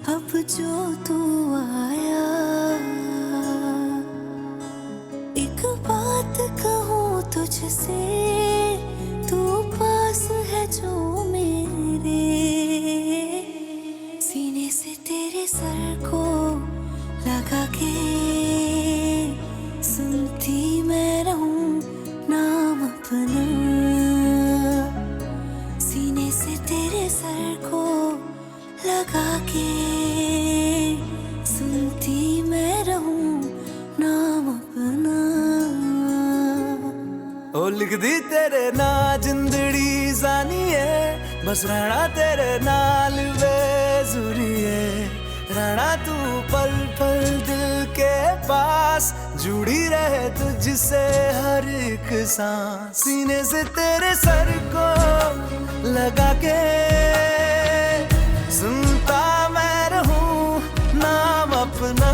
अब जो तू आया, एक बात कहूँ तुझसे, तू पास है जो मेरे, सीने से तेरे सर को लगा के सुनती मैं रहूं नाम अपना, सीने से तेरे सर को लगा के सुनती मैं रहूं नाम अपना। ओ लिख दी तेरे ना जिंदड़ी जानिए, बस रहना तेरे नाल बेजुरिए, रहना तू पल पल दिल के पास, जुड़ी रहे तुझसे हर एक सांस, सीने से तेरे सर को लगा के सुनता मैं रहूं नाम अपना।